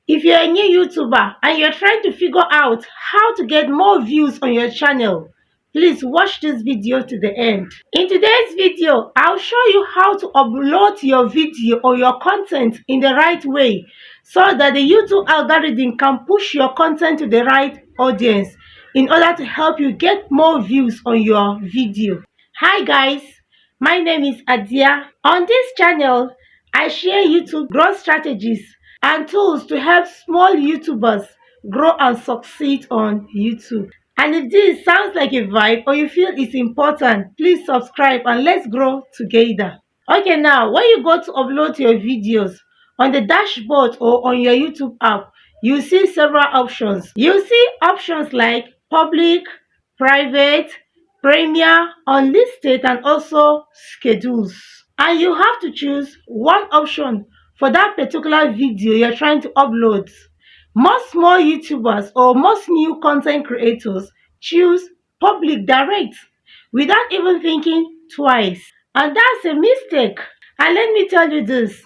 If you're a new YouTuber and you're trying to figure out how to get more views on your channel, please watch this video to the end. In today's video, I'll show you how to upload your video or your content in the right way so that the YouTube algorithm can push your content to the right audience in order to help you get more views on your video. Hi guys, my name is Adia. On this channel, I share YouTube growth strategies and tools to help small YouTubers grow and succeed on YouTube. And if this sounds like a vibe or you feel it's important, please subscribe and let's grow together. Okay, now when you go to upload your videos on the dashboard or on your YouTube app, you see several options. You see options like public, private, premier, unlisted, and also schedules. And you have to choose one option for that particular video you're trying to upload. Most small YouTubers or most new content creators choose public direct without even thinking twice. And that's a mistake. And let me tell you this,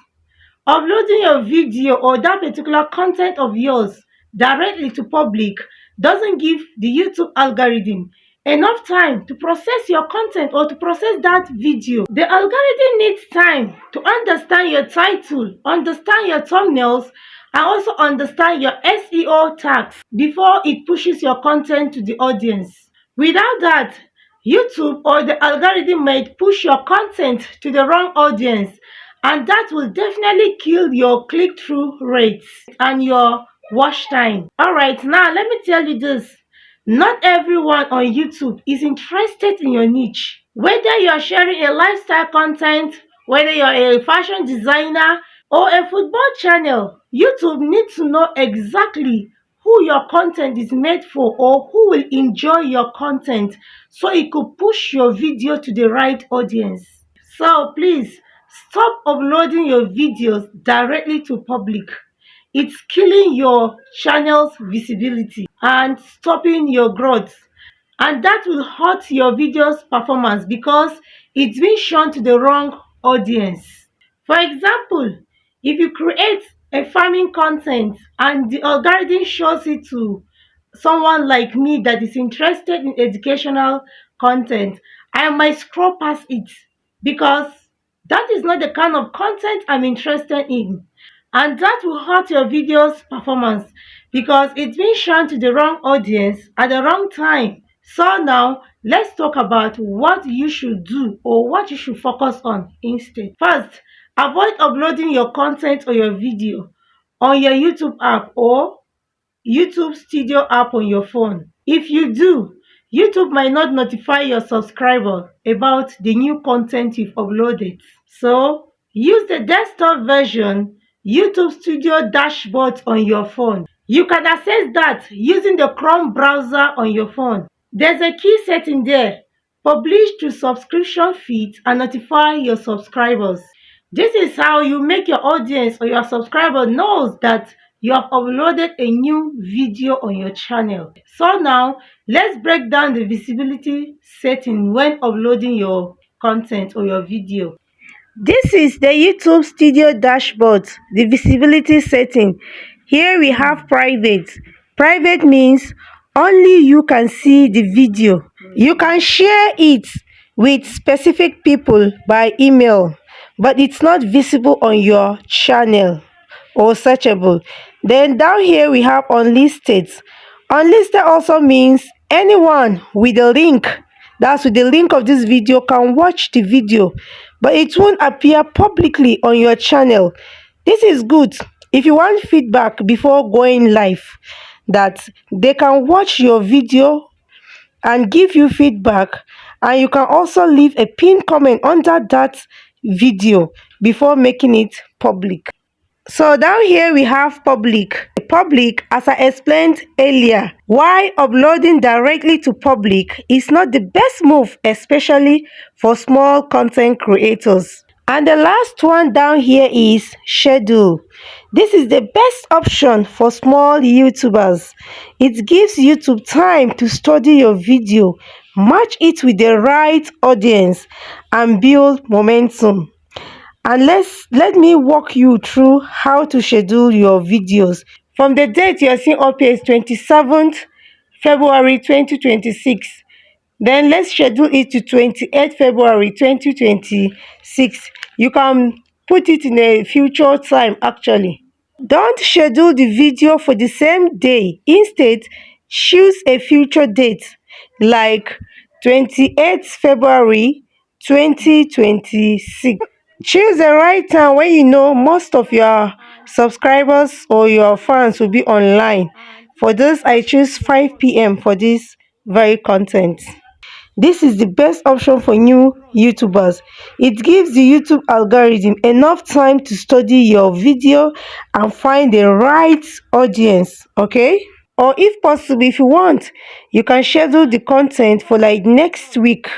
uploading your video or that particular content of yours directly to public doesn't give the YouTube algorithm enough time to process your content or to process that video. The algorithm needs time to understand your title, understand your thumbnails, and also understand your SEO tags before it pushes your content to the audience. Without that, YouTube or the algorithm might push your content to the wrong audience, and that will definitely kill your click-through rates and your watch time. Alright, now let me tell you this. Not everyone on YouTube is interested in your niche. Whether you are sharing a lifestyle content, whether you're a fashion designer or a football channel, YouTube needs to know exactly who your content is made for or who will enjoy your content so it could push your video to the right audience. So please stop uploading your videos directly to public. It's killing your channel's visibility and stopping your growth. And that will hurt your video's performance because it's been shown to the wrong audience. For example, if you create a farming content and the algorithm shows it to someone like me that is interested in educational content, I might scroll past it because that is not the kind of content I'm interested in. And that will hurt your video's performance because it's been shown to the wrong audience at the wrong time. So now let's talk about what you should do or what you should focus on instead. First, avoid uploading your content or your video on your YouTube app or YouTube Studio app on your phone. If you do, YouTube might not notify your subscriber about the new content you've uploaded. So use the desktop version YouTube Studio dashboard on your phone. You can access that using the Chrome browser on your phone. There's a key setting there, publish to subscription feeds and notify your subscribers. This is how you make your audience or your subscriber knows that you have uploaded a new video on your channel. So now let's break down the visibility setting when uploading your content or your video. This is the YouTube Studio dashboard, the visibility setting. Here we have private. Private means only you can see the video. You can share it with specific people by email, but it's not visible on your channel or searchable. Then down here we have unlisted. Unlisted also means anyone with a link, that's with the link of this video, can watch the video, but it won't appear publicly on your channel. This is good if you want feedback before going live, that they can watch your video and give you feedback, and you can also leave a pinned comment under that video before making it public. So down here we have public. Public, as I explained earlier, why uploading directly to public is not the best move, especially for small content creators. And the last one down here is schedule. This is the best option for small YouTubers. It gives YouTube time to study your video, match it with the right audience, and build momentum. And let me walk you through how to schedule your videos. From the date you are seeing up here is 27th February 2026. Then let's schedule it to 28th February 2026. You can put it in a future time actually. Don't schedule the video for the same day. Instead, choose a future date like 28th February 2026. Choose the right time when you know most of your subscribers or your fans will be online. For this, I choose 5 p.m. for this very content. This is the best option for new YouTubers. It gives the YouTube algorithm enough time to study your video and find the right audience, okay? Or if possible, if you want, you can schedule the content for like next week.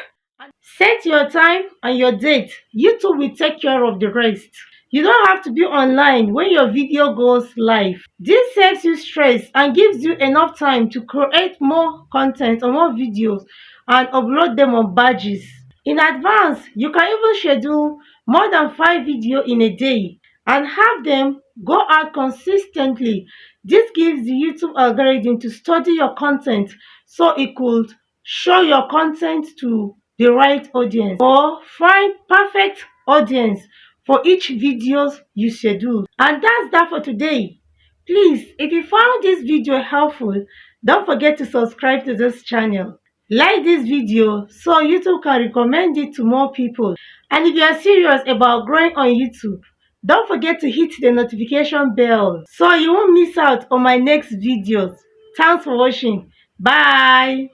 Set your time and your date. YouTube will take care of the rest. You don't have to be online when your video goes live. This saves you stress and gives you enough time to create more content or more videos and upload them on badges. In advance, you can even schedule more than 5 videos in a day and have them go out consistently. This gives the YouTube algorithm to study your content so it could show your content to the right audience or find perfect audience for each videos you schedule. And that's that for today. Please, if you found this video helpful, don't forget to subscribe to this channel. Like this video so YouTube can recommend it to more people. And if you are serious about growing on YouTube, don't forget to hit the notification bell so you won't miss out on my next videos. Thanks for watching. Bye.